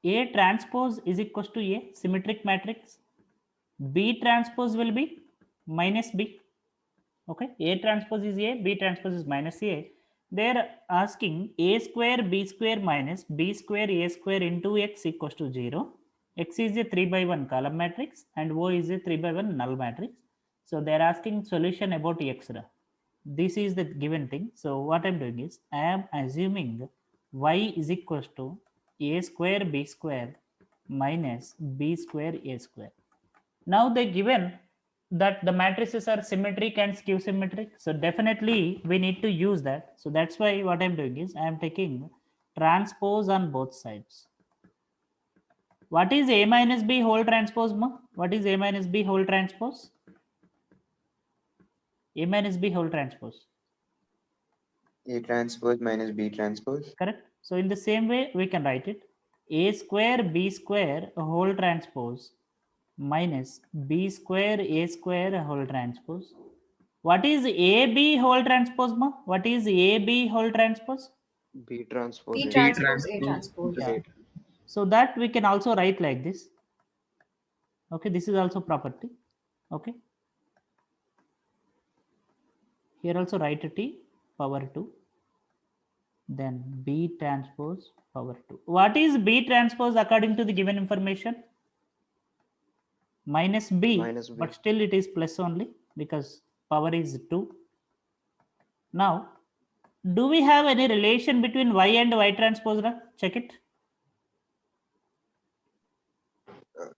A transpose is equals to A, symmetric matrix. B transpose will be minus B. Okay, A transpose is A, B transpose is minus A. They're asking A square B square minus B square A square into X equals to 0. X is a 3 by 1 column matrix and O is a 3 by 1 null matrix. So they're asking solution about X. This is the given thing. So what I'm doing is I am assuming Y is equals to A square B square minus B square A square. Now they given that the matrices are symmetric and skew symmetric, so definitely we need to use that. So that's why what I'm doing is I am taking transpose on both sides. What is A minus B whole transpose? What is A minus B whole transpose? A minus B whole transpose. A transpose minus B transpose. Correct. So in the same way we can write it A square B square whole transpose minus B square A square whole transpose. What is AB whole transpose? What is AB whole transpose? B transpose B A. B transpose A transpose transpose. Yeah. A. So that we can also write like this. Okay, this is also property. Okay. Here also write T power 2. Then B transpose power 2. What is B transpose according to the given information? Minus B, Minus B. but still it is plus only because power is 2. Now, do we have any relation between Y and Y transpose? Check it.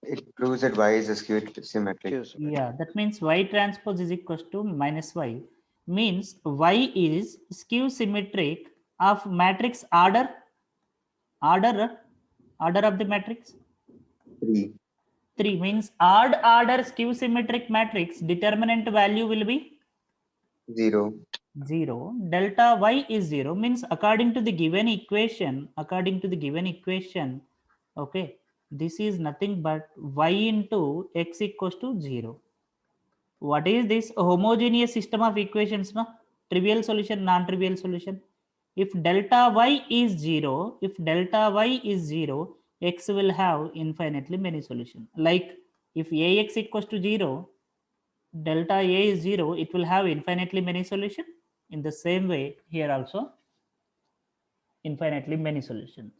It proves that Y is a skew symmetric. Yeah, that means Y transpose is equals to minus Y. Means Y is skew symmetric of matrix order of the matrix. 3. 3 means odd order skew symmetric matrix determinant value will be 0. 0. Delta Y is 0 means according to the given equation, okay, this is nothing but Y into X equals to 0. What is this homogeneous system of equations? No? Trivial solution, non-trivial solution. If delta Y is 0, X will have infinitely many solutions. Like if Ax equals to 0, delta A is 0, it will have infinitely many solutions. In the same way, here also, infinitely many solutions.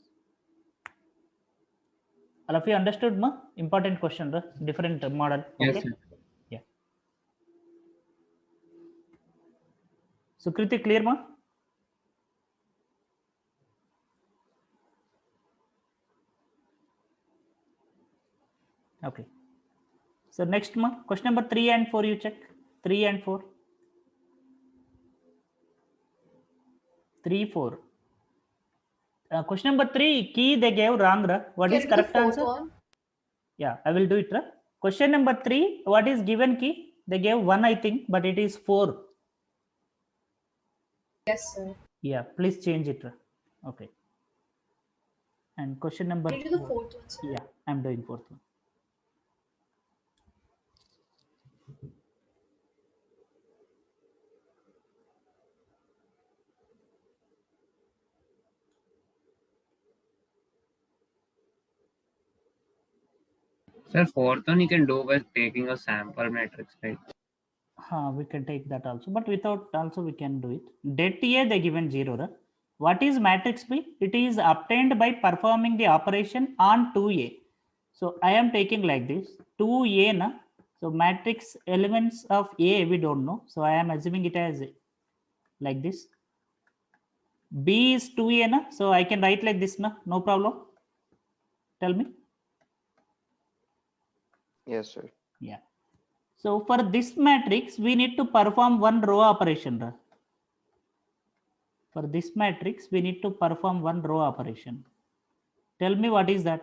All of you understood, ma? Important question, different model. Yes, Okay. sir. Yeah. Sukriti, clear, ma? Okay. So next one, question number 3 and 4 you check. 3 and 4. 3, 4. Question number 3, key they gave wrong. What is Can do the correct fourth answer? one. Yeah, I will do it. Question number 3, what is given key? They gave 1, I think, but it is 4. Yes, sir. Yeah, please change it. Okay. And question number Can you do the 4. fourth one, sir? Yeah, I'm doing fourth one. Sir, fourth one you can do by taking a sample matrix, right? We can take that also, but without also we can do it. Det A they given 0. What is matrix B? It is obtained by performing the operation on 2A. So I am taking like this 2A. Na? So matrix elements of A we don't know. So I am assuming it as like this. B is 2A. Na? So I can write like this. Na? No problem. Tell me. Yes, sir. Yeah. So for this matrix, we need to perform one row operation. For this matrix, we need to perform one row operation. Tell me what is that?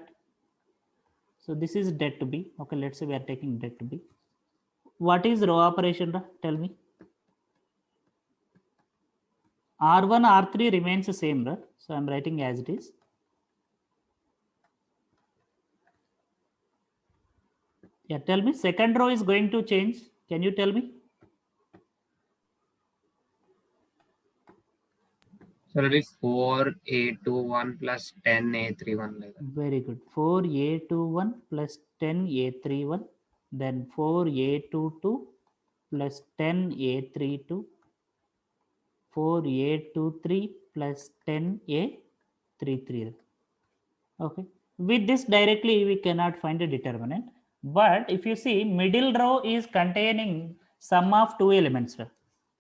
So this is det B. Okay, let's say we are taking det B. What is row operation? Tell me. R1, R3 remains the same. So I'm writing as it is. Yeah, tell me. Second row is going to change. Can you tell me? So it'll be 4A21 plus 10A31 like that. Very good. 4A21 plus 10A31, then 4A22 plus 10A32, 4A23 plus 10A33. Okay. With this directly we cannot find a determinant. But if you see, middle row is containing sum of two elements.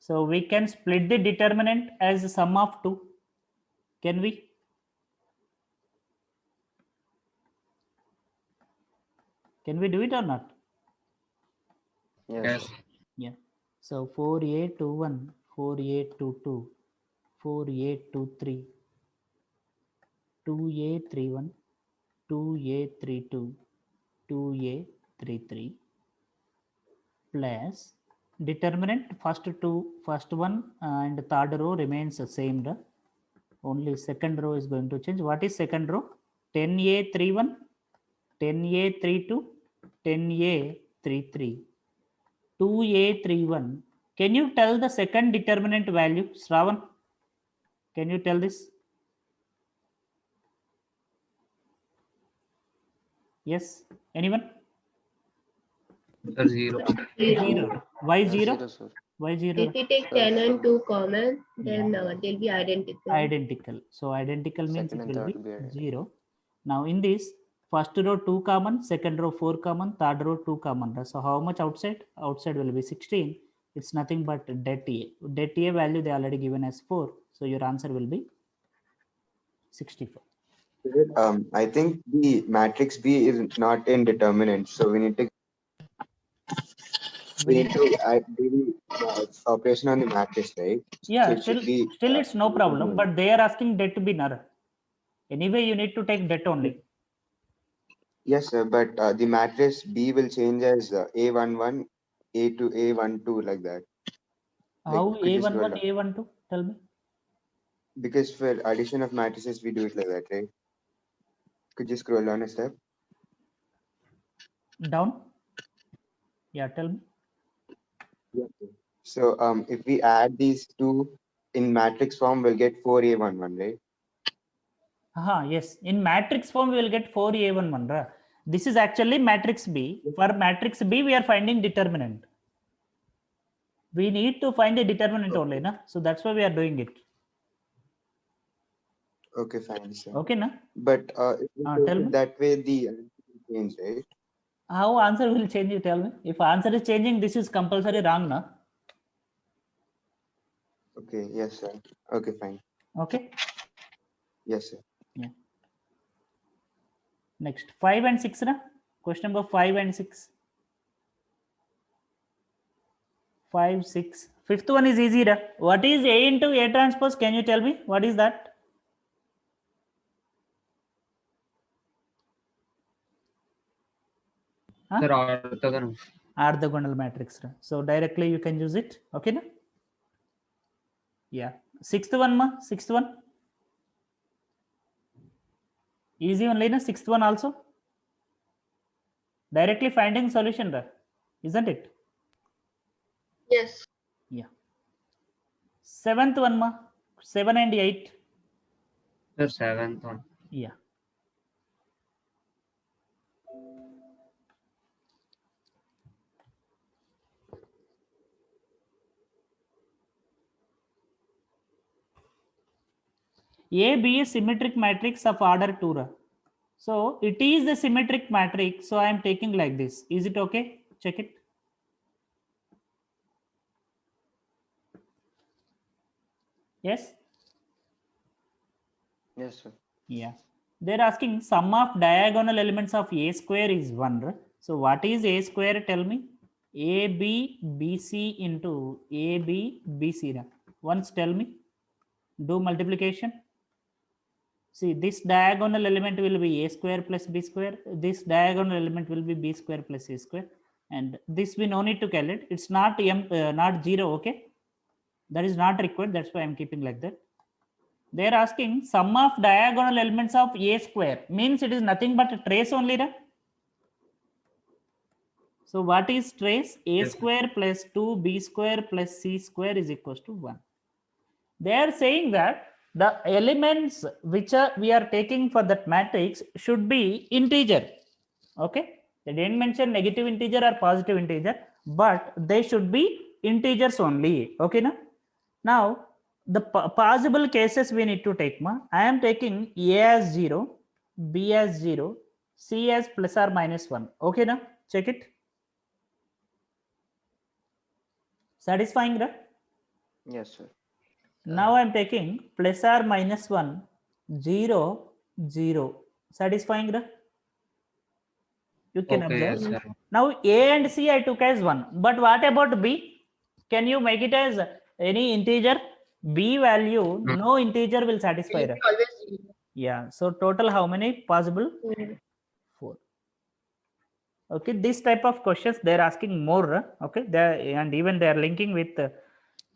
So we can split the determinant as the sum of two. Can we? Can we do it or not? Yes, Yes. sir. Yeah. So 4A21, 4A22, 4A23, 2A31, 2A32, 2A33 plus determinant first one and third row remains the same. Only second row is going to change. What is second row? 10A31, 10A32, 10A33, 2A31. Can you tell the second determinant value, Shravan? Can you tell this? Yes. Anyone? So 0. Zero. Why zero? Zero, sir. Why zero? If we take 10 and 2 common, then they'll be identical. Identical. So identical means Second it and will third be will be identical. 0. Now in this, first row 2 common, second row 4 common, third row 2 common. So how much outside? Outside will be 16. It's nothing but det A. Det A value they already given as 4. So your answer will be 64. I think the matrix B is not in determinant, so we need to do the operation on the matrix, right? So Yeah, it should be still it's no problem, but they are asking det to be null. Anyway, you need to take det only. yes, sir. But the matrix B will change as A11, A2, A12 like that. How Like, could you scroll A11, down? A12? Tell me. Because for addition of matrices, we do it like that, right? Could you scroll down a step? Down. Yeah, tell me. So if we add these two in matrix form, we'll get 4A11, right? Yes. In matrix form, we will get 4A11. This is actually matrix B. For matrix B, we are finding determinant. We need to find a determinant only, na? So that's why we are doing it. Okay, fine, sir. Okay, na? But if we take tell it me. that way, the answer will change, right? How answer will change? You tell me. If answer is changing, this is compulsory wrong, na? Okay, yes, sir. Okay, fine. Okay. Yes, sir. Yeah. Next, 5 and 6, na? Question number 5 and 6. 5, 6. Fifth one is easy, ra? What is A into A transpose? Can you tell me? What is that? Huh? Sir, orthogonal. Orthogonal matrix. So directly you can use it. Okay, na? Yeah. Sixth one, ma? Sixth one. Easy only, na? Sixth one also. Directly finding solution, ra? Isn't it? Yes. Yeah. Seventh one, ma? 7 and 8. Sir, 7th one. Yeah. A be a symmetric matrix of order 2. Ra. So it is a symmetric matrix. So I am taking like this. Is it okay? Check it. Yes. Yes, sir. Yeah. They're asking sum of diagonal elements of A square is 1. Right? So what is A square? Tell me. AB BC into AB BC. Right? Once tell me. Do multiplication. See, this diagonal element will be A square plus B square. This diagonal element will be B square plus A square. And this we no need to calculate. It's not not 0. Okay. That is not required. That's why I'm keeping like that. They are asking sum of diagonal elements of A square means it is nothing but a trace only. Right? So what is trace? A square plus 2B square plus C square is equals to 1. They are saying that the elements which we are taking for that matrix should be integer. Okay, they didn't mention negative integer or positive integer, but they should be integers only. Okay, now the possible cases we need to take. I am taking A as 0, B as 0, C as plus or minus 1. Okay, now check it. Satisfying, right? Yes, sir. Now I am taking plus or minus 1, 0, 0. Satisfying, right? You can Okay, observe. yes, sir. Now A and C I took as 1. But what about B? Can you make it as any integer? B value, no integer will satisfy. It will Right? be always zero. Yeah. So total how many possible? Mm. 4. Okay. This type of questions they're asking more. Okay. And even they are linking with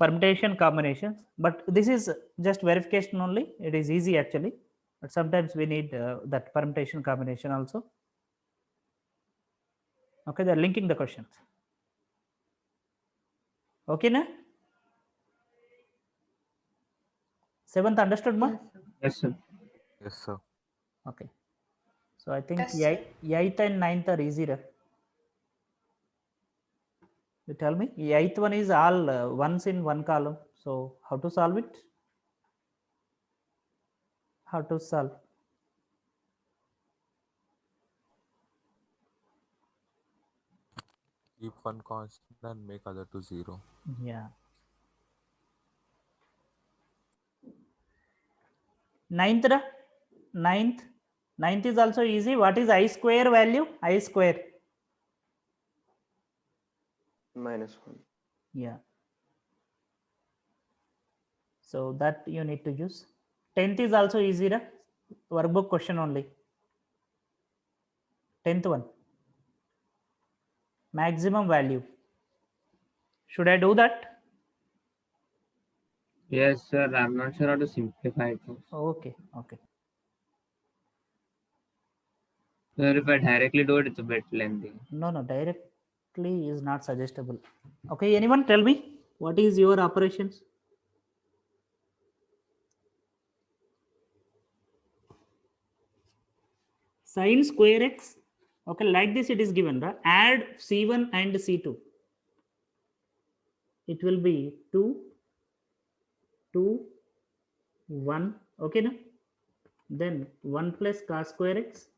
permutation combinations. But this is just verification only. It is easy actually. But sometimes we need that permutation combination also. Okay. They're linking the questions. Okay, na? 7th understood, ma? Yes, sir. Yes, sir. Yes, sir. Okay. So I think Yes, 8th and 9th are easier. You tell me. 8th one is all ones in one column. So how to solve it? How to solve? Keep one constant and make other two 0. Yeah. 9th, ra? 9th. 9th is also easy. What is I square value? I square. -1. Yeah. So that you need to use. 10th is also easy, ra? Workbook question only. 10th one. Maximum value. Should I do that? Yes, sir. I'm not sure how to simplify it. Okay. Okay. Sir, if I directly do it, it's a bit lengthy. No, directly is not suggestible. Okay, anyone tell me what is your operations? Sin square x. Okay, like this it is given, right? Add C1 and C2. It will be 2, 2, 1. Okay, now? Then 1 plus cos square x,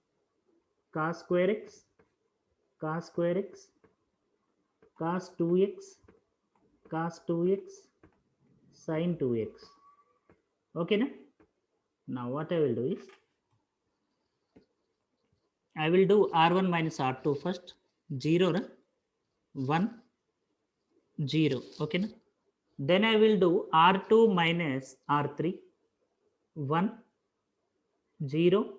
cos square x, cos square x, cos 2x, cos 2x, sin 2x. Okay, now what I will do is I will do R1 minus R2 first. 0, 1, 0. Okay, na? Then I will do R2 minus R3. 1, 0.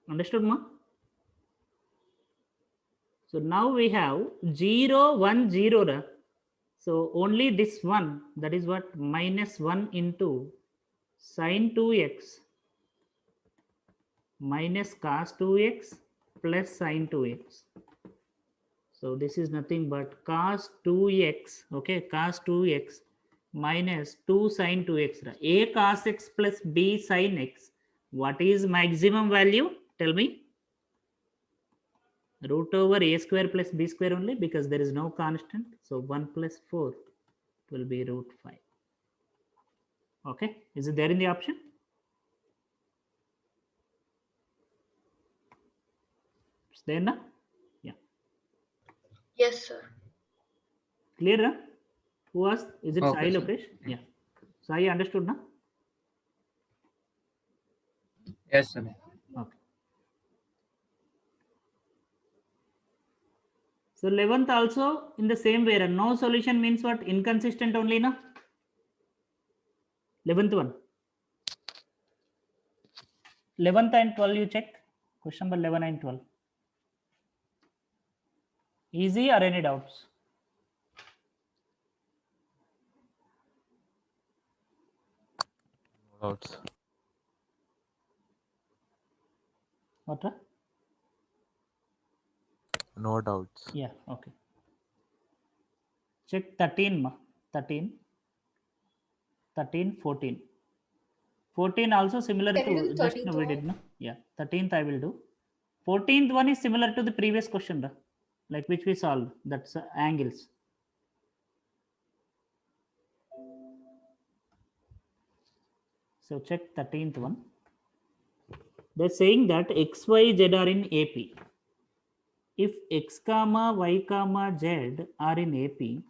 Understood, ma? So now we have 0, 1, 0. Ra. So only this one, that is what, minus 1 into sin 2x minus cos 2x plus sin 2x. So this is nothing but cos 2x, okay, cos 2x minus 2 sin 2x. A cos x plus b sin x. What is maximum value? Tell me. Root over a square plus b square only, because there is no constant. So 1 plus 4 will be root 5. Okay, is it there in the option? It's there now? Yeah. Yes, sir. Clear, huh? Who was? Is it Okay, Sai sir. Lokesh? Yeah. Sai understood now? Yes, sir. Okay. So 11th also in the same way. No solution means what? Inconsistent only, na? 11th one. 11th and 12 you check. Question number 11 and 12. Easy or any doubts? No doubts. What? No doubts. Yeah, okay. Check 13, 13, 13, 14. 14 also similar Can you to do just now we 13th did, one? no? Yeah, 13th I will do. 14th one is similar to the previous question, like which we solved. That's angles. So check 13th one. They're saying that x, y, z are in AP. If x comma y comma z are in AP,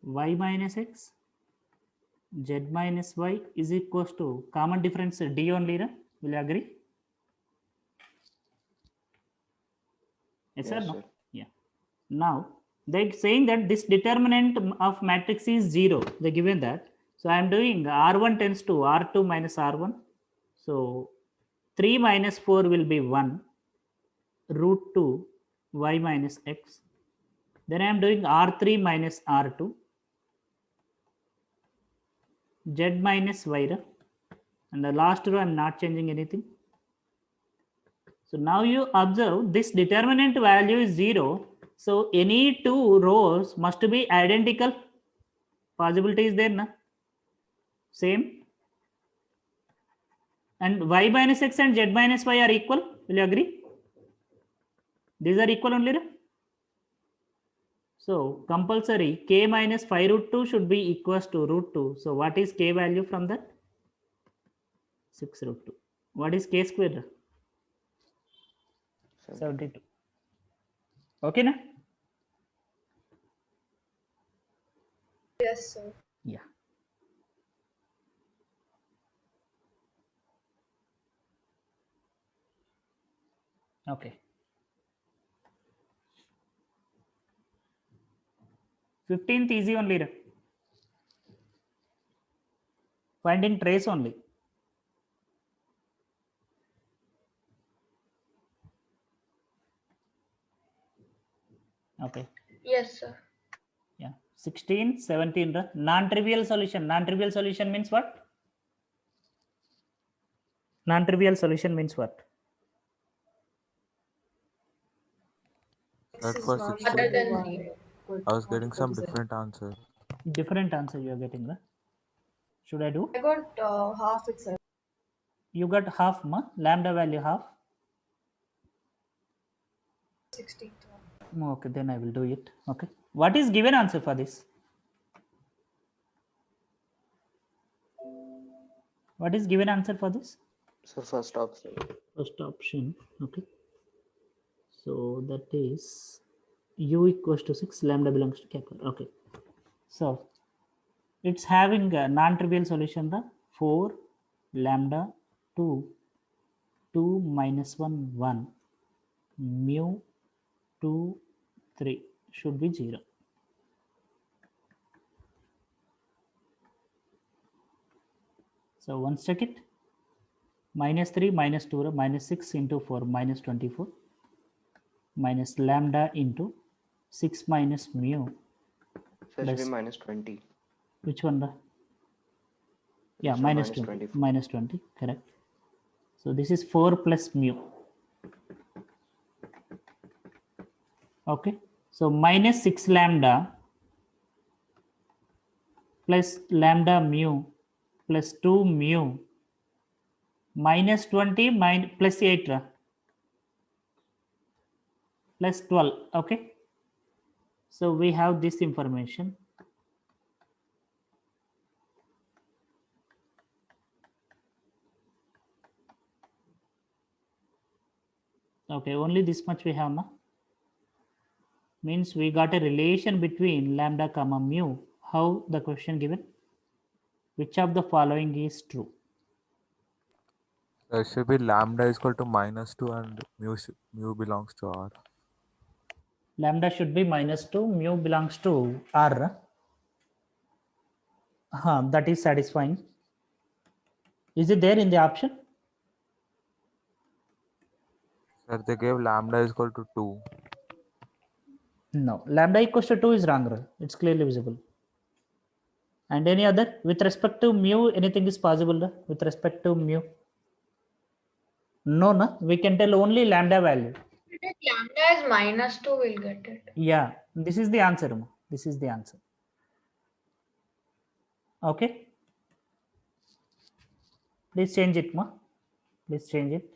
y minus x, z minus y is equals to common difference d only. Will you agree? Yes or Yes, no? sir. Yeah. Now they're saying that this determinant of matrix is 0. They given that. So I am doing R1 tends to R2 minus R1. So 3 minus 4 will be 1 root 2 y minus x. Then I am doing R3 minus R2 z minus y. And the last row I am not changing anything. So now you observe this determinant value is 0. So any two rows must be identical. Possibility is there, na? Same. And y minus x and z minus y are equal. Will you agree? These are equal only. Na? So compulsory k minus 5 root 2 should be equals to root 2. So what is k value from that? 6 root 2. What is k square? 72. Okay, na? Yes, sir. Yeah. Okay. 15th easy only. Ra. Finding trace only. Okay. Yes, sir. Yeah. 16, 17. Ra. Non-trivial solution. Non-trivial solution means what? Non-trivial solution means what? That This is for other 16, than 0. I was getting some different answer. Different answer you are getting. Ra. Should I do? I got half itself. You got half, ma? Lambda value half. 16th one. Okay, then I will do it. Okay. What is given answer for this? What is given answer for this? So first option. First option. Okay. So that is u equals to 6, lambda belongs to capital. Okay. So it's having a non-trivial solution, the 4 lambda 2 2 minus 1 1 mu 2 3 should be 0. So once check it. Minus 3 minus 2 minus 6 into 4 minus 24 minus lambda into 6 minus mu. So it should be Plus- minus 20. Which one? Yeah, Instead of minus minus 20. 24. Minus 20, correct. So this is 4 plus mu. Okay. So minus 6 lambda plus lambda mu plus 2 mu minus 20 plus 8 plus 12. Okay. So we have this information. Okay, only this much we have now. Means we got a relation between lambda comma mu. How the question given? Which of the following is true? There should be lambda is equal to minus 2 and mu belongs to R. Lambda should be minus 2, mu belongs to R. That is satisfying. Is it there in the option? Sir, they gave lambda is equal to 2. No. Lambda equals to 2 is wrong. It's clearly visible. And any other? With respect to mu, anything is possible with respect to mu? No, no. We can tell only lambda value. If lambda is minus 2, we'll get it. Yeah, this is the answer. Ma. This is the answer. Okay. Please change it, ma. Please change it.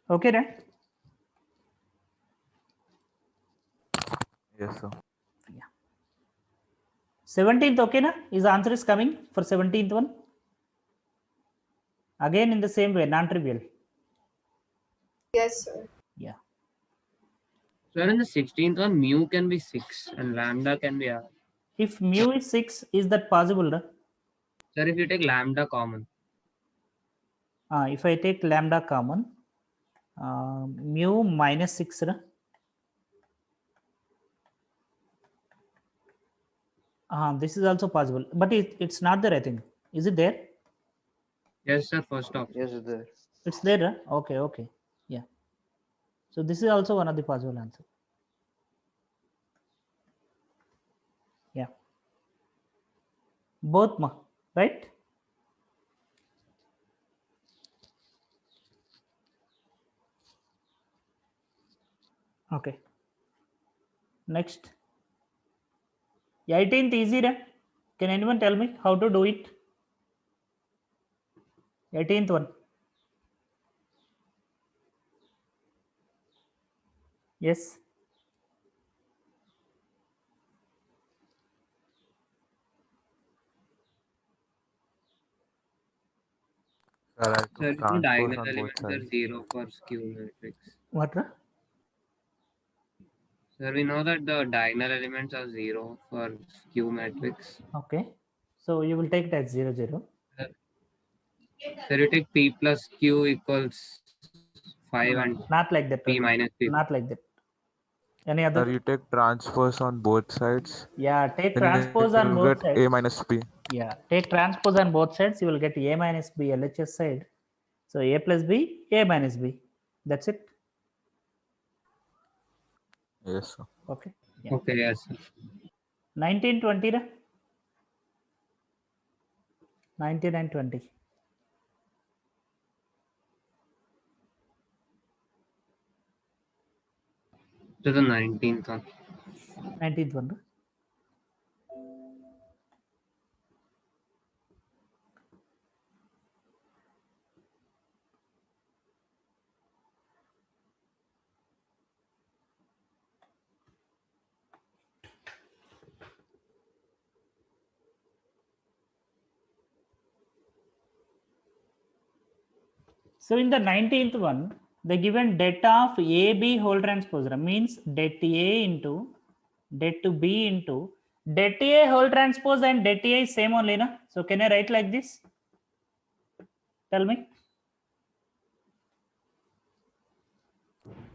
Okay, right? Yes, sir. 17th, okay, na? Is the answer is coming for 17th one? Again in the same way, non-trivial. Yes, sir. Yeah. Sir, in the 16th one, mu can be 6 and lambda can be r. If mu is 6, is that possible? Na? Sir, if you take lambda common, If I take lambda common, mu minus 6. Na? This is also possible, but it's not there, I think. Is it there? yes, sir, first off. Yes, there. It's there. Huh? Okay, okay. Yeah. So this is also one of the possible answer. Yeah. Both, ma, right? Okay. Next. 18th easy, right? Can anyone tell me how to do it? 18th one. Yes. Sir, I Sir, took the transpose diagonal on both elements are sides. 0 for skew matrix. What? Ra? Sir, we know that the diagonal elements are 0 for skew matrix. Okay. So you will take it as 0, 0. Sir, you take p plus q equals 5 and Not like that. p Ra. minus p. Not like that. Any Sir, other? you take transpose on both sides. Yeah, take Then transpose you on will both get sides. A minus B. Yeah, take transpose on both sides. You will get A minus B LHS side. So A plus B, A minus B. That's it. Yes, sir. Okay. Yeah. Okay, yes, sir. 1920. Ra? 19 and 20. To the 19th one. 19th one. Ra? So in the 19th one, the given det of AB whole transpose means det A into det to B into det A whole transpose and det A is same only, na? So can I write like this? Tell me.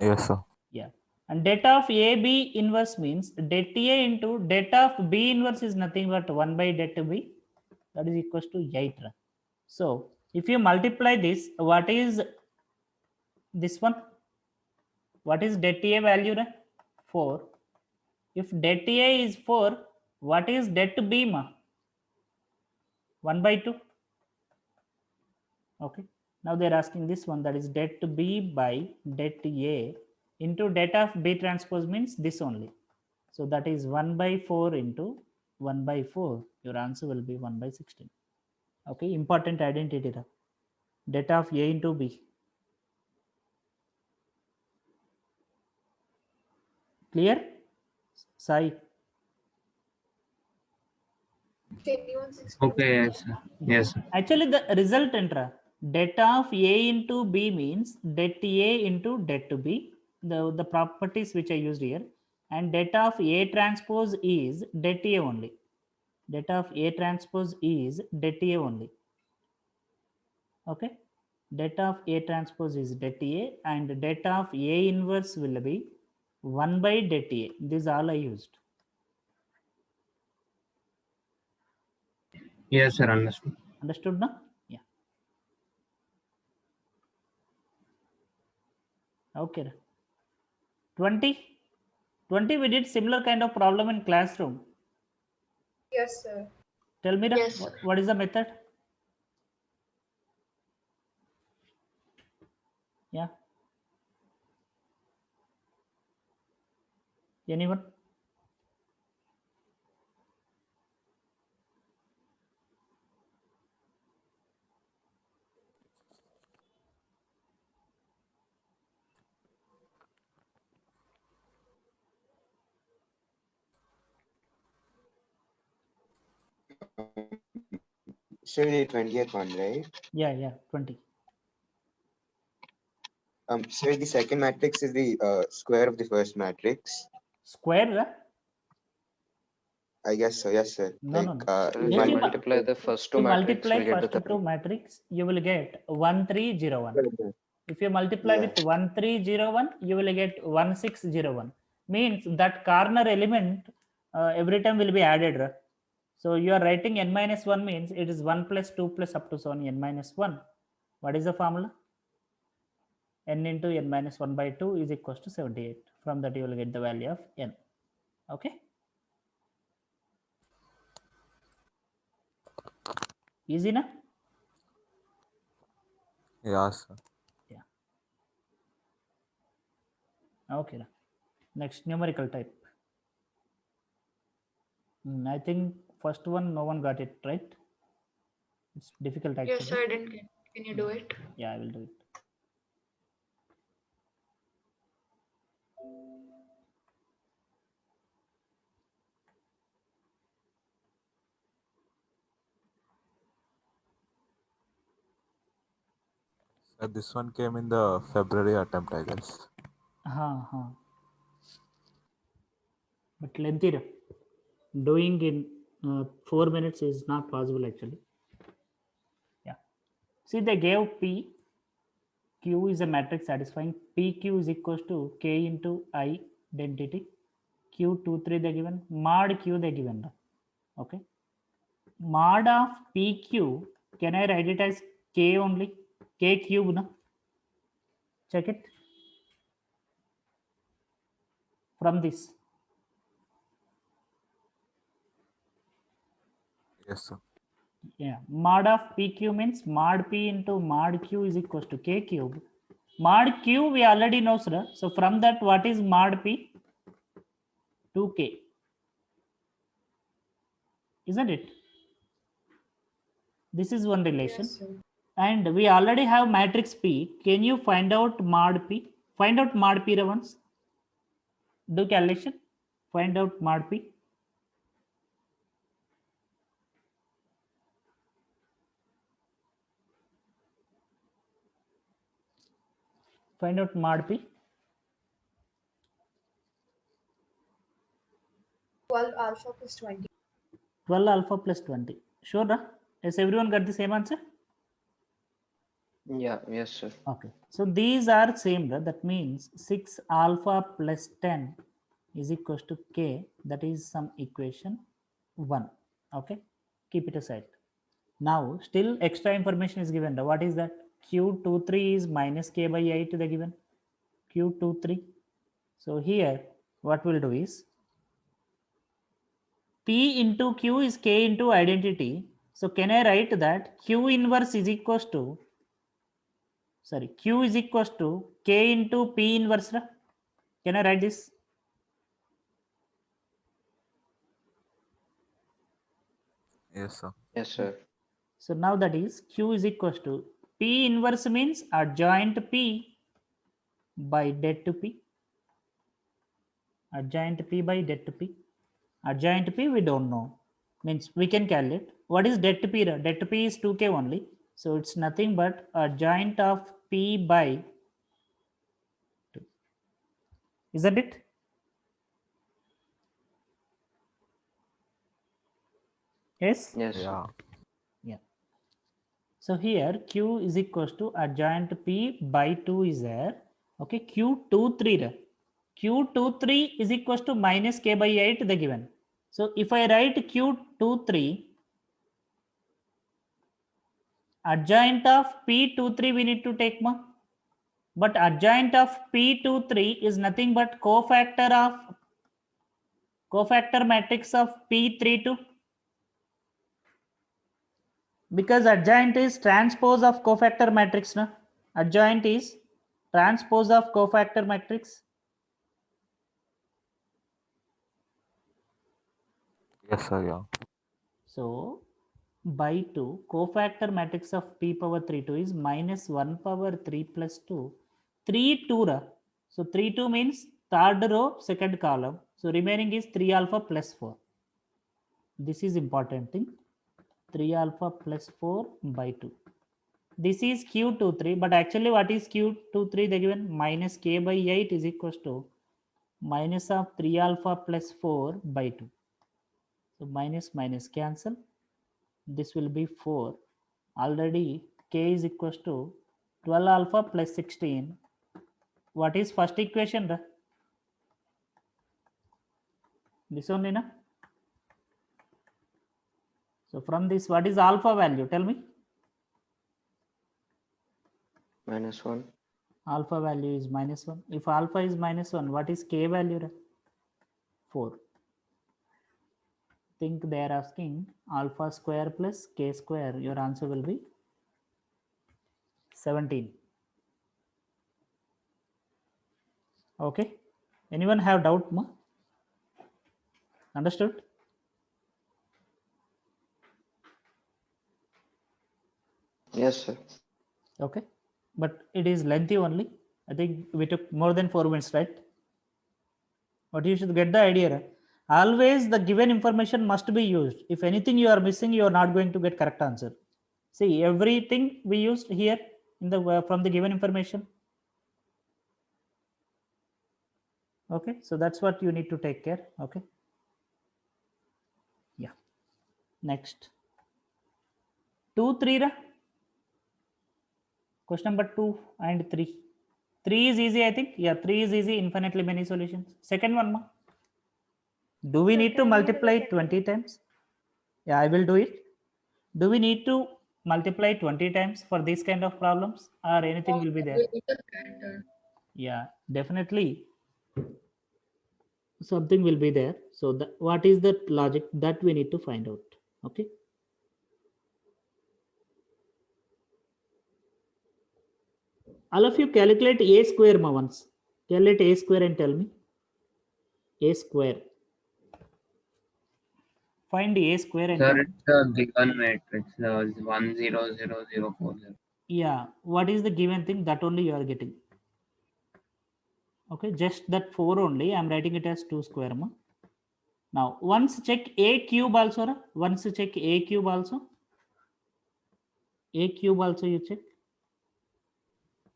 Yes, sir. Yeah. And det of AB inverse means det A into det of B inverse is nothing but 1 by det B. That is equals to 8. So if you multiply this, what is this one? What is det A value? 4. If det A is 4, what is det B? Ma? 1 by 2. Okay. Now they're asking this one, that is det B by det A into det of B transpose means this only. So that is 1 by 4 into 1 by 4. Your answer will be 1 by 16. Okay. Important identity. Det of A into B. Clear? Sai. 2160. Okay, yes, sir. Yes, sir. Actually, the result enter det of A into B means det A into det B. The properties which I used here, and det of A transpose is det A only. Det of A transpose is det A only. Okay. Det of A transpose is det A, and det of A inverse will be 1 by det A. This is all I used. Yes, sir, understood. Understood now? Yeah. Okay. 20. 20, we did similar kind of problem in classroom. Yes, sir. Tell me, Yes, what is the method? Yeah. Anyone? So the 20th one, right? Yeah, 20. So the second matrix is the square of the first matrix. Square? I guess so. Yes, sir. No, Like no, no. So if If you you multiply the first two to matrix, multiply we'll get the first two third. matrix, you will get 1301. If you multiply Yeah. with 1301, you will get 1601. Means that corner element every time will be added. Right? So you are writing n minus 1 means it is 1 plus 2 plus up to so on n minus 1. What is the formula? N into n minus 1 by 2 is equals to 78. From that you will get the value of n. Okay. Easy na? Yeah, sir. Okay. Next numerical type. I think first one no one got it right. It's difficult actually. Yes, I didn't get. Can you do it? Yeah, I will do it. Sir, this one came in the February attempt, I guess. But lengthy. Doing in 4 minutes is not possible actually. Yeah. See, they gave P. Q is a matrix satisfying PQ is equals to K into I identity. Q23 they given. Mod Q they given. Okay. Mod of PQ, can I write it as K only? K cube, no? Check it. From this. Yes, sir. Yeah. Mod of PQ means mod P into mod Q is equals to K cube. Mod Q we already know, sir. So from that, what is mod P? 2K. Isn't it? This is one relation. Yes, sir. And we already have matrix P. Can you find out mod P? Find out mod P once. Do calculation. Find out mod P. Find out mod P. 12 alpha plus 20. 12 alpha plus 20. Sure, na? Has everyone got the same answer? Yeah, yes, sir. Okay. So these are same. That means 6 alpha plus 10 is equals to K. That is some equation 1. Okay. Keep it aside. Now, still extra information is given. What is that? Q23 is minus K by 8 they given. Q23. So here, what we'll do is P into Q is K into identity. So can I write that Q inverse is equals to, sorry, Q is equals to K into P inverse? Can I write this? Yes, sir. Yes, sir. So now that is Q is equals to P inverse means adjoint P by dead to P. Adjoint P by dead to P. Adjoint P we don't know. Means we can calculate. What is dead to P? Dead to P is 2K only. So it's nothing but adjoint of P by 2. Isn't it? Yes? Yes, sir. Yeah. Yeah. So here Q is equals to adjoint P by 2 is there. Okay, Q23. Q23 is equals to minus K by 8 the given. So if I write Q23, adjoint of P23 we need to take more. But adjoint of P23 is nothing but cofactor matrix of P32. Because adjoint is transpose of cofactor matrix. No? Adjoint is transpose of cofactor matrix? Yes, sir. Yeah. So by 2, cofactor matrix of p power 3 2 is minus 1 power 3 plus 2. 3 2 ra. So 3 2 means third row, second column. So remaining is 3 alpha plus 4. This is important thing. 3 alpha plus 4 by 2. This is Q23, but actually what is Q23? They given minus k by 8 is equals to minus of 3 alpha plus 4 by 2. So minus minus cancel. This will be 4. Already k is equals to 12 alpha plus 16. What is first equation? This only, na? So from this, what is alpha value? Tell me. -1. Alpha value is -1. If alpha is -1, what is k value? 4. Think they are asking alpha square plus k square. Your answer will be 17. Okay. Anyone have doubt? Ma? Understood? Yes, sir. Okay. But it is lengthy only. I think we took more than 4 minutes, right? But you should get the idea. Right? Always the given information must be used. If anything you are missing, you are not going to get correct answer. See, everything we used here in the from the given information. Okay, so that's what you need to take care. Okay. Yeah. Next. 2 3 ra? Question number 2 and 3. 3 is easy, I think. Yeah, 3 is easy. Infinitely many solutions. Second one, ma. Do we Sir, need to can you multiply repeat? 20 times? Yeah, I will do it. Do we need to multiply 20 times for these kind of problems, or anything will be there? We need a character. Yeah, definitely something will be there. So what is the logic that we need to find out? Okay. All of you calculate a square ma once. Calculate a square and tell me. A square. Find a square and tell Sir, me. it's a given matrix. 1 0 0 0 4 0. Yeah, what is the given thing that only you are getting? Okay, just that 4 only. I'm writing it as 2 square ma. Now once check a cube also. Ra? Once check a cube also. A cube also you check.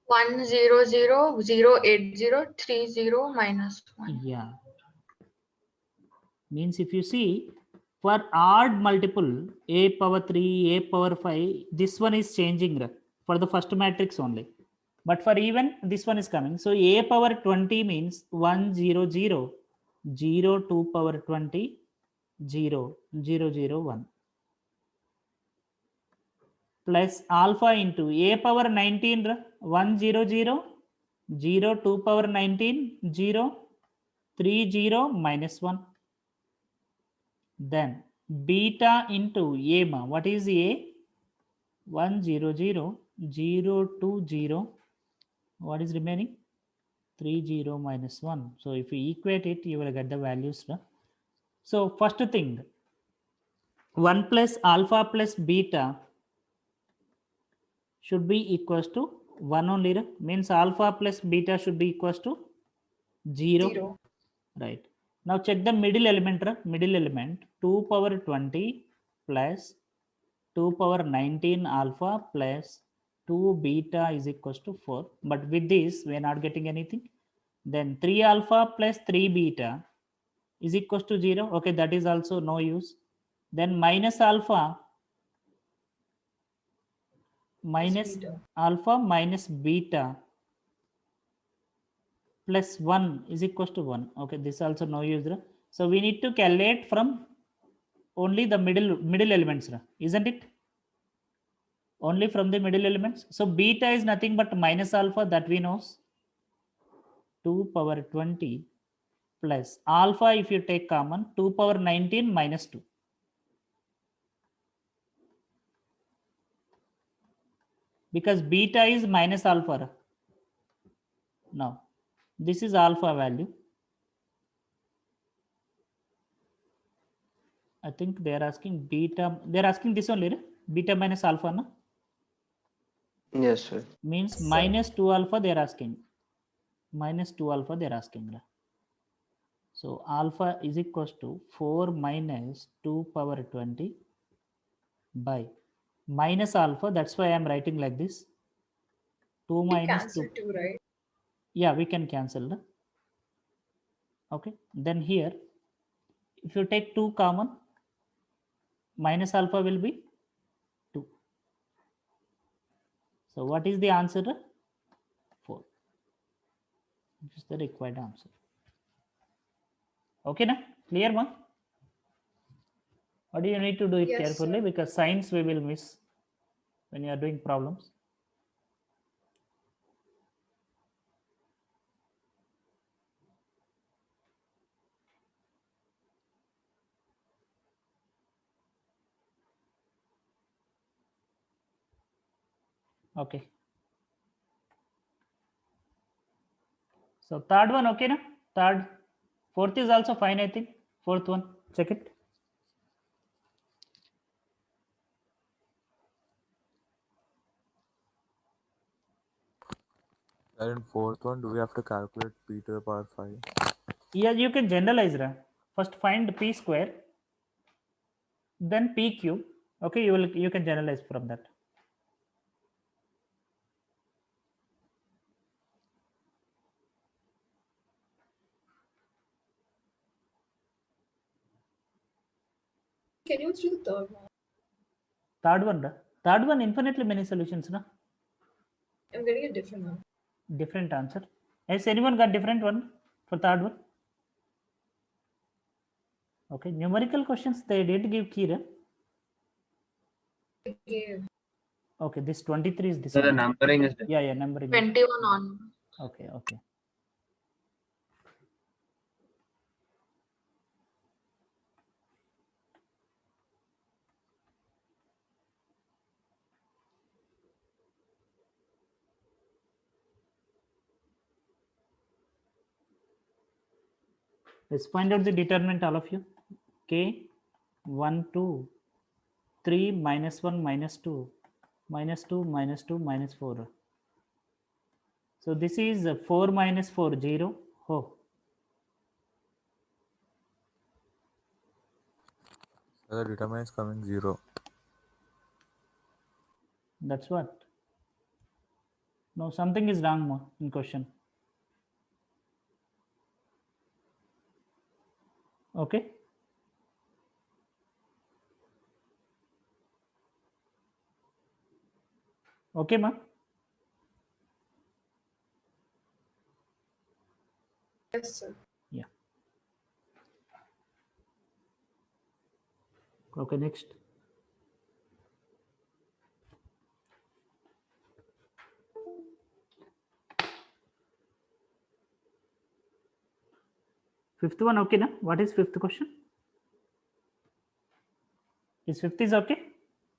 1 0 0 0 8 0 3 0 minus 1. Yeah. Means if you see for odd multiple a power 3, a power 5, this one is changing ra, for the first matrix only. But for even this one is coming. So a power 20 means 1 0 0 0 2 power 20 0 0 0 1 plus alpha into a power 19 ra, 1 0 0 0 2 power 19 0 3 0 minus 1. Then beta into a ma. What is a? 1 0 0 0 2 0. What is remaining? 3 0 minus 1. So if you equate it, you will get the values. No? So first thing, 1 plus alpha plus beta should be equals to 1 only. No? Means alpha plus beta should be equals to 0. 0. Right. Now check the middle element. Middle element 2 power 20 plus 2 power 19 alpha plus 2 beta is equals to 4. But with this, we are not getting anything. Then 3 alpha plus 3 beta is equals to 0. Okay, that is also no use. Then minus alpha minus Beta. alpha minus beta plus 1 is equals to 1. Okay, this also no use. So we need to calculate from only the middle elements, isn't it? Only from the middle elements. So beta is nothing but minus alpha, that we know. 2 power 20 plus alpha, if you take common, 2 power 19 minus 2. Because beta is minus alpha. Now, this is alpha value. I think they are asking beta. They are asking this only, right? Beta minus alpha, no? Yes, sir. Means minus 2 alpha they are asking. Minus 2 alpha they are asking. Right? So alpha is equals to 4 minus 2 power 20 by minus alpha. That's why I am writing like this. 2 minus 2. Two, right? Yeah, we can cancel. No? Okay. Then here, if you take 2 common, minus alpha will be 2. So what is the answer? 4. Which is the required answer. Okay, na? Clear, ma? Or do you need to do it Yes, carefully? sir. Because signs we will miss when you are doing problems. Okay. So third one, okay, na? Third. Fourth is also fine, I think. Fourth one, check it. And in fourth one, do we have to calculate p to the power 5? Yeah, you can generalize. Ra. First find p square, then p cube. Okay, you can generalize from that. Can you do the third one? Third one, ra. Third one, infinitely many solutions, na? I'm getting a different one. Different answer. Has anyone got different one for third one? Okay, numerical questions they did give key, ra. Okay. Okay, this 23 is this So the one. numbering is different. Yeah, numbering. 21 on. Okay, okay. Let's find out the determinant, all of you. K, 1, 2, 3, minus 1, minus 2, minus 2, minus 2, minus 4. So this is 4 minus 4, 0. Oh, So the determinant is coming 0. that's what. No, something is wrong ma, in question. Okay. Okay, ma. Yes, sir. Yeah. Okay, next. Fifth one, okay, na? What is fifth question? Is fifth is okay?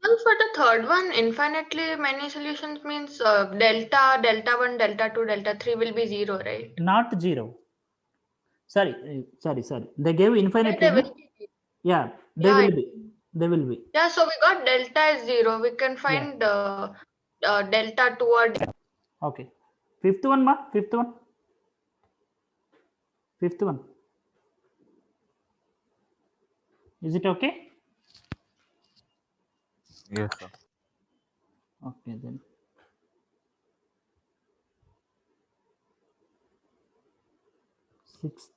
Well, for the third one, infinitely many solutions means delta, delta 1, delta 2, delta 3 will be 0, right? Not 0. Sorry, sorry. They gave Yeah, infinitely. they No? will be. Yeah, they Yeah, will be. They will be. Yeah, so we got delta is 0. We can find delta 2 or Okay. Fifth one, ma. Fifth one. Fifth one. Is it okay? Yes, sir. Okay, then. Sixth.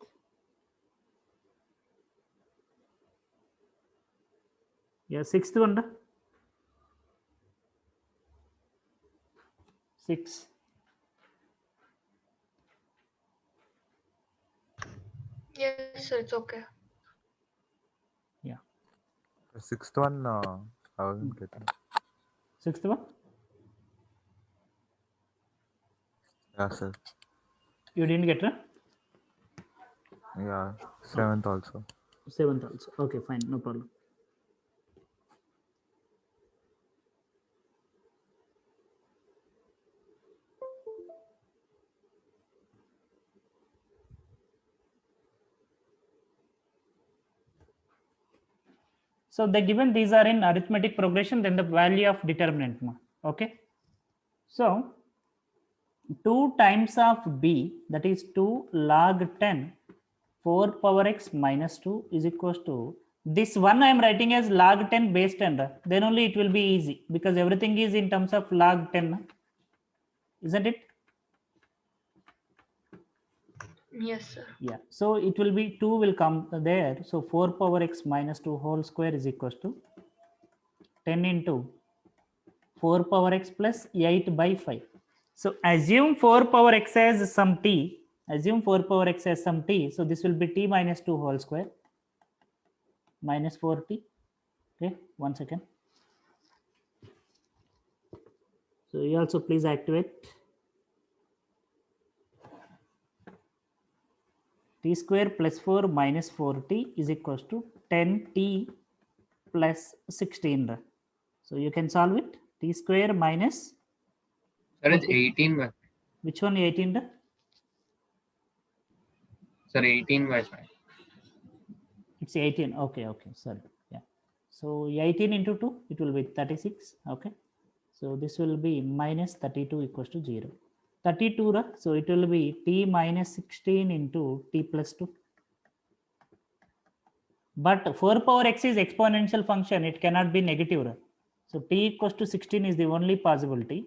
Yeah, sixth one. Na? 6. yes, sir, it's okay. Yeah. The sixth one, I wasn't getting. Sixth one. Yeah, sir. You didn't get it? Yeah, seventh also. Seventh also. Okay, fine. No problem. So they given these are in arithmetic progression, then the value of determinant. Okay. So 2 times of b, that is 2 log 10 4 power x minus 2 is equals to, this one I am writing as log 10 base 10, then only it will be easy because everything is in terms of log 10, isn't it? Yes, sir. Yeah, so it will be 2 will come there, so 4 power x minus 2 whole square is equals to 10 into 4 power x plus 8 by 5. So assume 4 power x as some t, assume 4 power x as some t, so this will be t minus 2 whole square minus 4t. Okay, 1 second. So you also please activate. T square plus 4 minus 4t is equals to 10t plus 16. So you can solve it. T square minus, Sir, it's 18 by, which one 18? sir, 18 by 5. It's 18. Okay, okay, sorry. Yeah. So 18 into 2, it will be 36. Okay. So this will be minus 32 equals to 0. 32, so it will be t minus 16 into t plus 2. But 4 power x is exponential function. It cannot be negative. So t equals to 16 is the only possibility.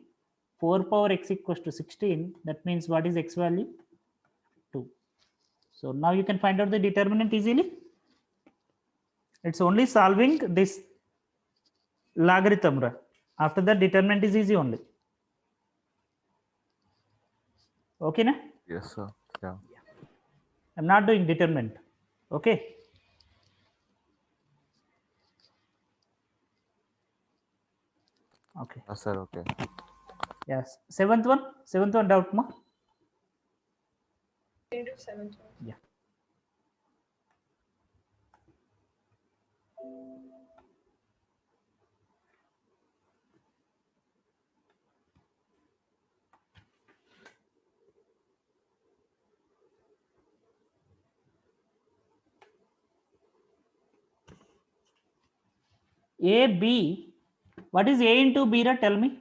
4 power x equals to 16. That means what is x value? 2. So now you can find out the determinant easily. It's only solving this logarithm. After that, determinant is easy only. Okay, na? Yes, sir. Yeah. I'm not doing determinant. Okay. Okay. Yes, sir. Okay. Yes. Seventh one doubt, ma? Yeah. A, B. What is A into B? Tell me.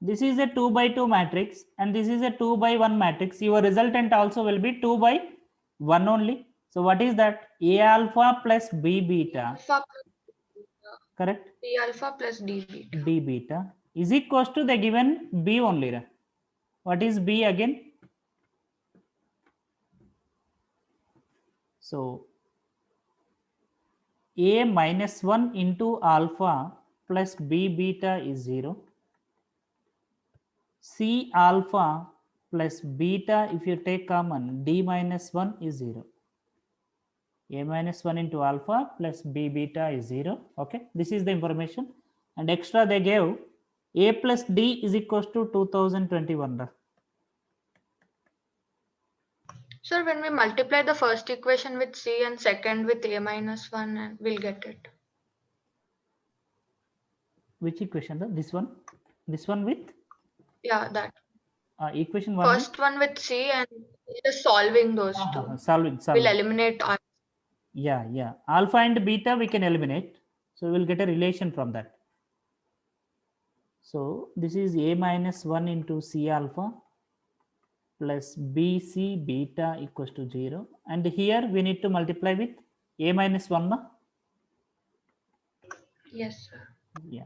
This is a 2 by 2 matrix and this is a 2 by 1 matrix. Your resultant also will be 2 by 1 only. So what is that? A alpha plus B beta. Alpha Correct? D alpha plus D beta. D beta is equals to the given B only. What is B again? So A minus 1 into alpha plus B beta is 0. C alpha plus beta, if you take common, D minus 1 is 0. A minus 1 into alpha plus B beta is 0. Okay, this is the information. And extra they gave A plus D is equals to 2021. Sir, when we multiply the first equation with C and second with A minus 1, and we'll get it. Which equation? This one? This one with? Yeah, that. Equation 1 First one with C and just solving those two. solving. We'll eliminate R. Yeah. Alpha and beta we can eliminate. So we will get a relation from that. So this is A minus 1 into C alpha plus BC beta equals to 0. And here we need to multiply with A minus 1. No? Yes, sir. Yeah.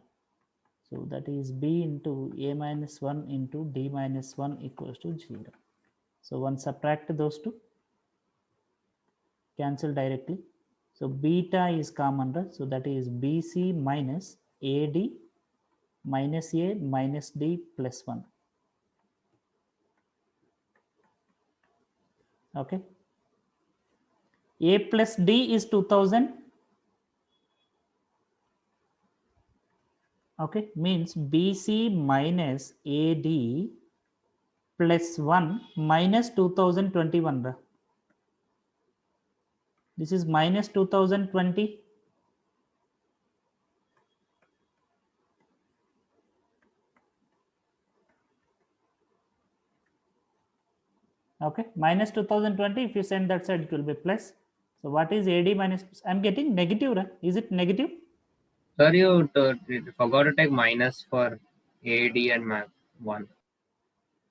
So that is B into A minus 1 into D minus 1 equals to 0. So once subtract those two, cancel directly. So beta is common, so that is BC minus AD minus A minus D plus 1. Okay. A plus D is 2000. Okay, means BC minus AD plus 1 minus 2021. This is minus 2020. Okay, minus 2020. If you send that side, it will be plus. So what is AD minus? I'm getting negative, right? Is it negative? Sir, you forgot to take minus for AD and map 1.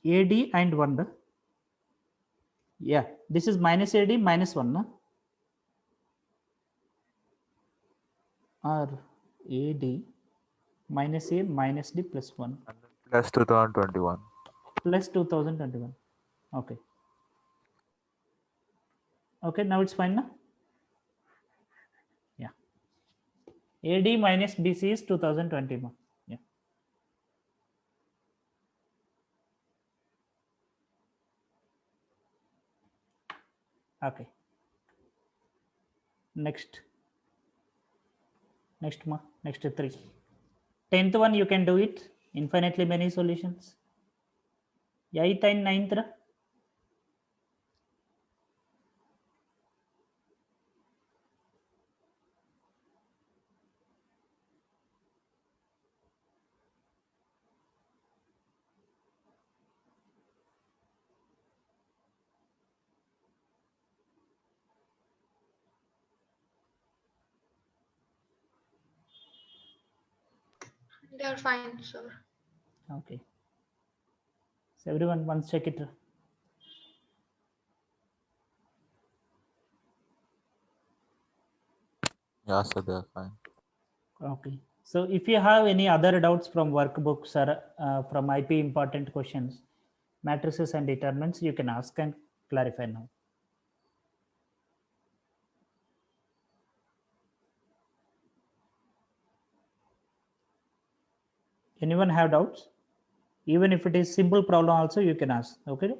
AD and 1. Right? Yeah, this is minus AD minus 1. No? Or AD minus A minus D plus 1 And then plus 2021. plus 2021. Okay. Okay, now it's fine now. Yeah. AD minus BC is 2021. Yeah. Okay. Next. Next 3. 10th one you can do it. Infinitely many solutions. 8th and 9th. Ra? They are fine, sir. Okay. So everyone once check it. Ra? Yeah, sir, they are fine. Okay. So if you have any other doubts from workbooks or from IP important questions, matrices and determinants, you can ask and clarify now. Anyone have doubts? Even if it is simple problem also you can ask. Okay.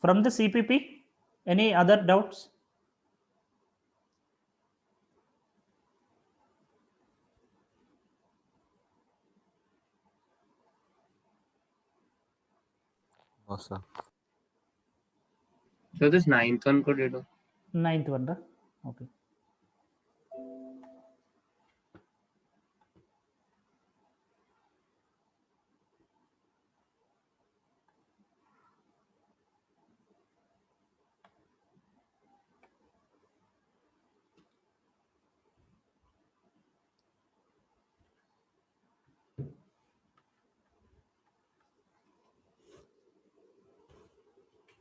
From the CPP, any other doubts? No, sir. So this 9th one could you do? 9th one. Right? Okay.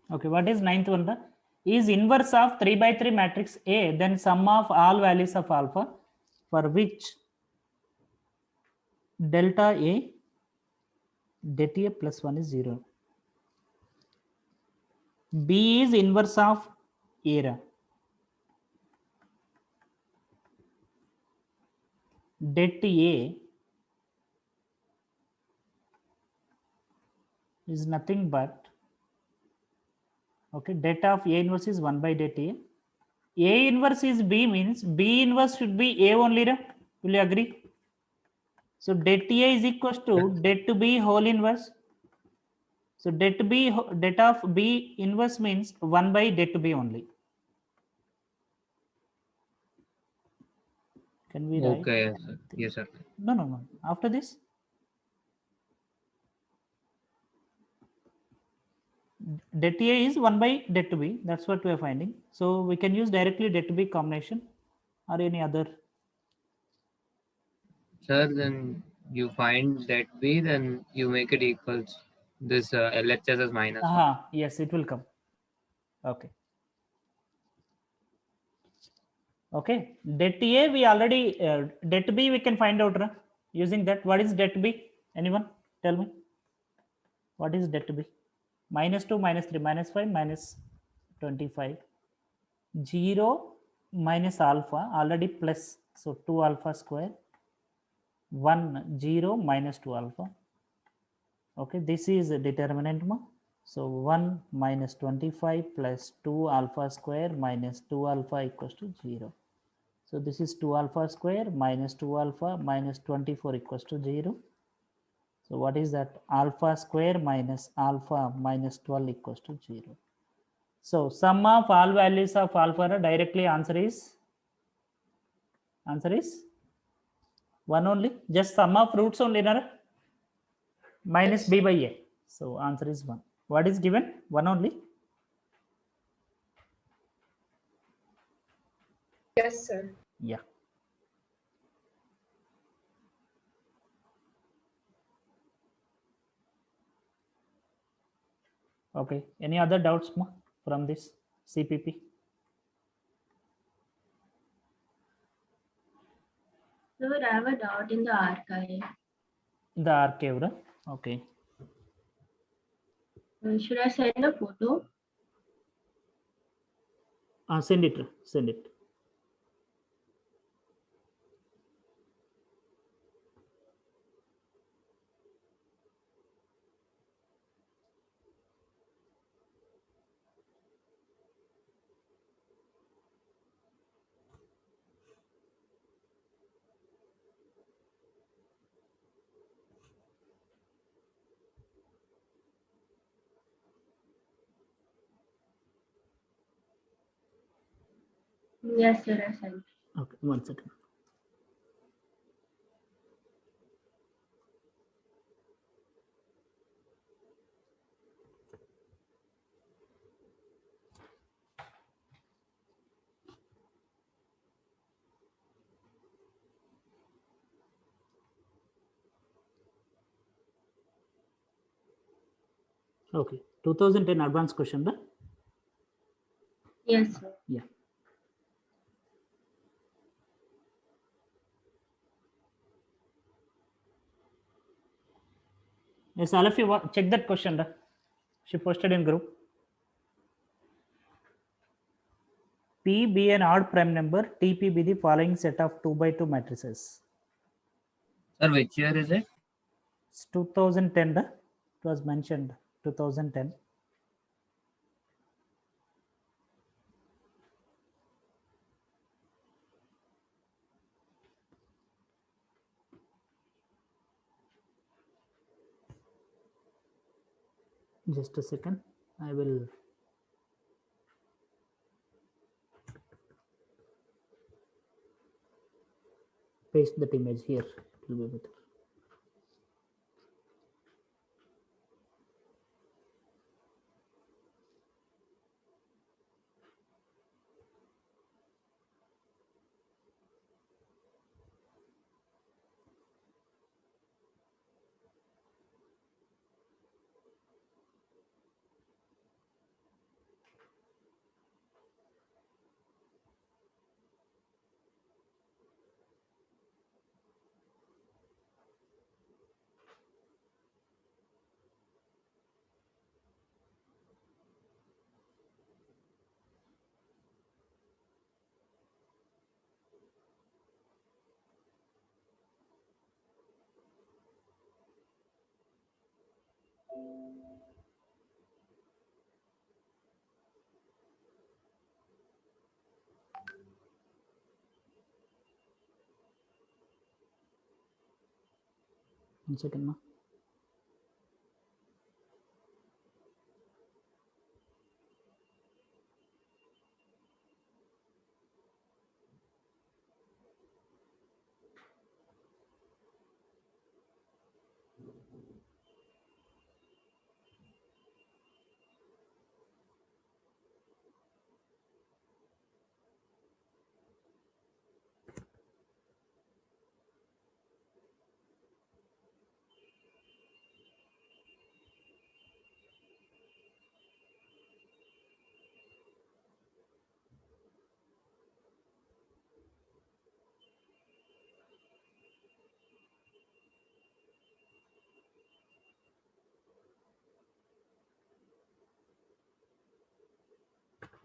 Okay, what is 9th one? Ra? Is inverse of 3 by 3 matrix A, then sum of all values of alpha for which delta A det A plus 1 is 0. B is inverse of A. Ra. Det A is nothing but, okay, det of A inverse is 1 by det A. A inverse is B means B inverse should be A only. Ra? Will you agree? So det A is equals to det B whole inverse. So det of B inverse means 1 by det B only. Can we write? Okay, yes, sir. Yes, sir. No. After this, det A is 1 by det B. That's what we are finding. So we can use directly det B combination or any other. Sir, then you find that B, then you make it equals this LHS as minus 1. Yes, it will come. Okay. Okay. Det A we already, det B we can find out. Right? Using that, what is det B? Anyone tell me? What is det B? Minus 2, minus 3, minus 5, minus 25. 0 minus alpha already plus. So 2 alpha square. 1 0 minus 2 alpha. Okay, this is a determinant. So 1 minus 25 plus 2 alpha square minus 2 alpha equals to 0. So this is 2 alpha square minus 2 alpha minus 24 equals to 0. So what is that? Alpha square minus alpha minus 12 equals to 0. So sum of all values of alpha directly answer is 1 only. Just sum of roots only, minus Yes, b by a. So answer is 1. What is given? 1 only. yes, sir. Yeah. Okay. Any other doubts from this CPP? Sir, I have a doubt in the archive. In the archive, right? Okay. Should I send a photo? Send it. Send it. Yes, sir, I sent. Okay. 1 second. Okay. 2010 advanced question, right? Yes, sir. Yeah. Yes, all of you check that question. She posted in group. P be an odd prime number, TP be the following set of 2 by 2 matrices. Sir, which year is it? It's 2010. It was mentioned 2010. Just a second. I will paste that image here. It will be better. One second.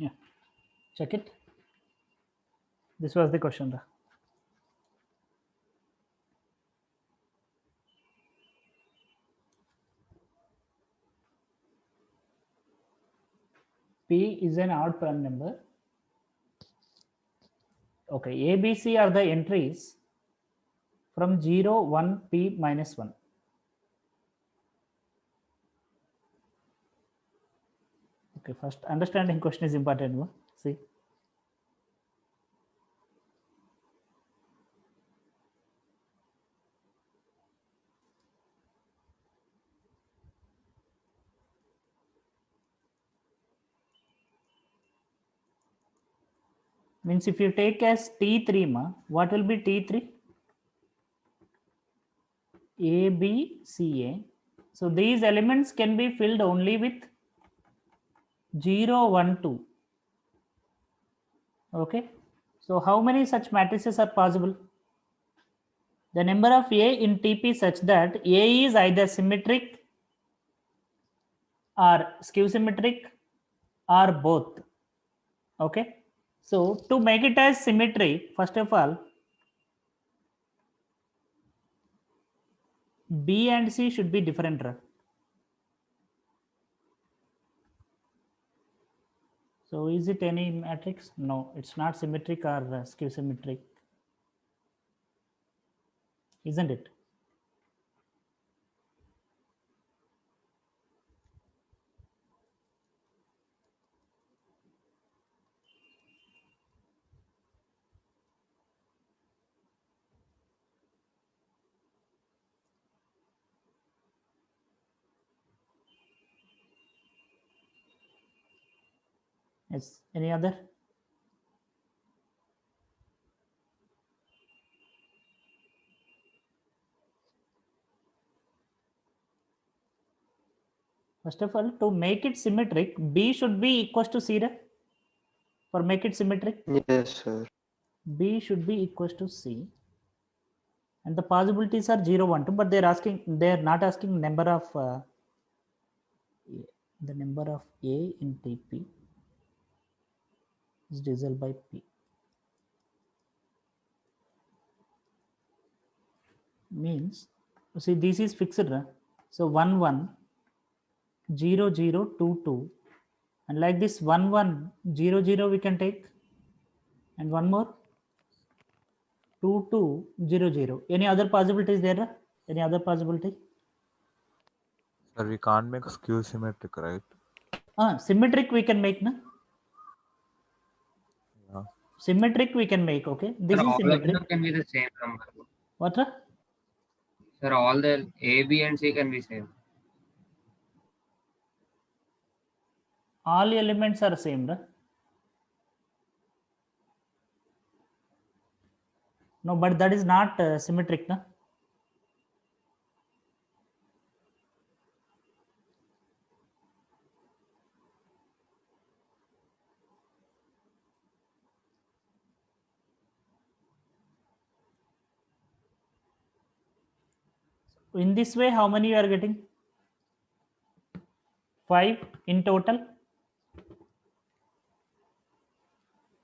Yeah. Check it. This was the question. P is an odd prime number. Okay, A, B, C are the entries from 0, 1, P minus 1. Okay, first understanding question is important. No? See. Means if you take as T3, what will be T3? A, B, C, A. So these elements can be filled only with 0, 1, 2. Okay. So how many such matrices are possible? The number of A in TP such that A is either symmetric or skew symmetric or both. Okay. So to make it as symmetry, first of all, B and C should be different. So is it any matrix? No, it's not symmetric or skew symmetric, isn't it? Yes. Any other? First of all, to make it symmetric, B should be equals to C. For make it symmetric, Yes, sir. B should be equals to C. And the possibilities are 0, 1, 2, but they're not asking number of the number of A in TP is divided by P. Means, see, this is fixed. So 1, 1, 0, 0, 2, 2. And like this 1, 1, 0, 0 we can take. And one more 2, 2, 0, 0. Any other possibilities there? Any other possibility? Sir, we can't make skew symmetric, right? Symmetric we can make, na? Yeah. Symmetric we can make, okay? This Sir, is all of symmetric. them can be the same number. What? Sir, all the A, B, and C can be same. All elements are same, right? No, but that is not symmetric, na? In this way, how many you are getting? 5 in total.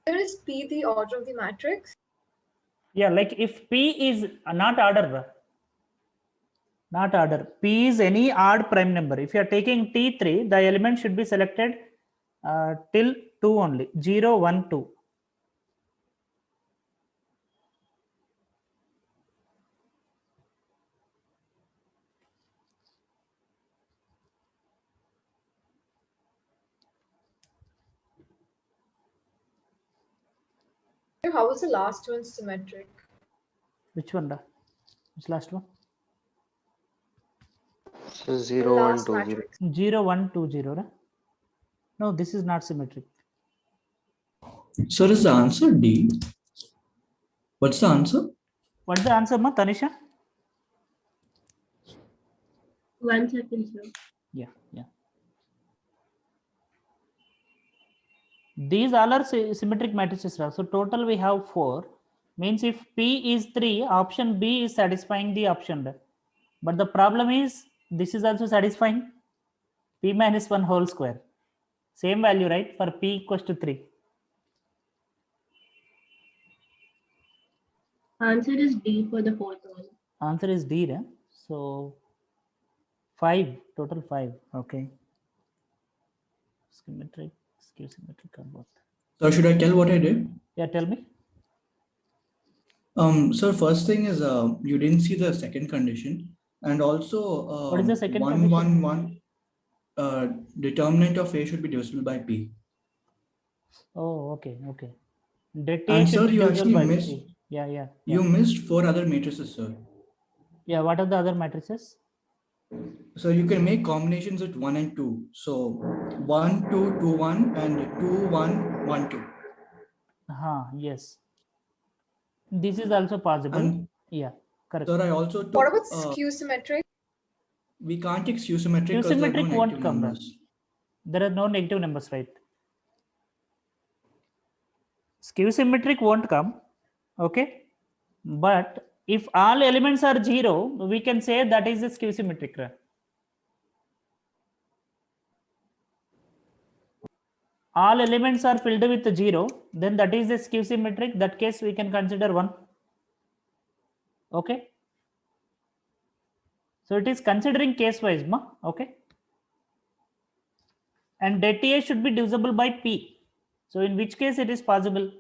Where is P the order of the matrix? Yeah, like if P is not order, not order. P is any odd prime number. If you are taking T3, the element should be selected till 2 only, 0, 1, 2. How is the last one symmetric? Which one? Which last one? So The 0, 1, last 2, 0. matrix. 0, 1, 2, 0. Right? No, this is not symmetric. Sir, is the answer D? What's the answer? What's the answer, ma, Tanisha? 1 second, sir. Yeah. These all are symmetric matrices. So total we have 4. Means if P is 3, option B is satisfying the option D. But the problem is this is also satisfying P minus 1 whole square. Same value, right? For P equals to 3. Answer is D for the fourth one. Answer is D. Right? So 5, total 5. Okay. Symmetric, skew symmetric or both. Sir, should I tell what I did? Yeah, tell me. Sir, first thing is you didn't see the second condition, and also What is the second 1, condition? 1, 1. determinant of A should be divisible by P. Oh, okay, okay. Det A And should sir, be you divisible actually by missed, P. Yeah. you missed 4 other matrices, sir. Yeah, what are the other matrices? So you can make combinations with 1 and 2. So 1, 2, 2, 1 and 2, 1, 1, 2. Yes. This is also possible. And Yeah, correct. sir, I also took, What about skew symmetric? we can't take skew symmetric because there are no Symmetric won't negative come, right? numbers. There are no negative numbers, right? Skew symmetric won't come. Okay. But if all elements are 0, we can say that is a skew symmetric. Right? All elements are filled with 0, then that is a skew symmetric. That case we can consider 1. Okay. So it is considering case wise, ma. Okay. And det A should be divisible by P. So in which case it is possible?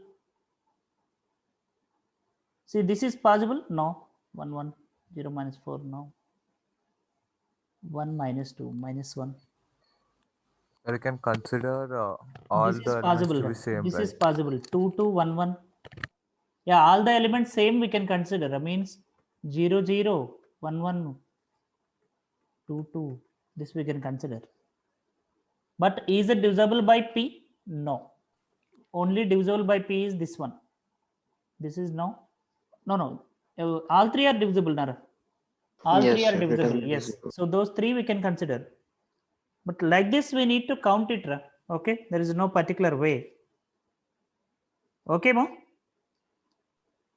See, this is possible? No. 1, 1, 0 minus 4, no. 1 minus 2 minus 1. Or you can consider all This the is elements possible. to be Right? same, This right? is possible. 2, 2, 1, 1. Yeah, all the elements same we can consider. That means 0, 0, 1, 1, 2, 2. This we can consider. But is it divisible by P? No. Only divisible by P is this one. This is no. No. All three are divisible, Nara. All Yes, three are sir, divisible. determinant Yes. is equal. So those 3 we can consider. But like this, we need to count it. Okay. There is no particular way. Okay, Mo?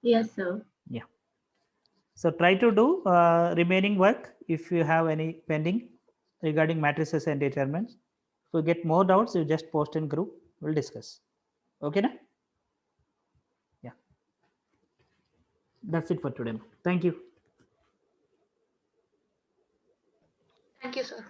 Yes, sir. Yeah. So try to do remaining work if you have any pending regarding matrices and determinants. If you get more doubts, you just post in group. We'll discuss. Okay, na? Yeah. That's it for today. Thank you. Thank you, sir.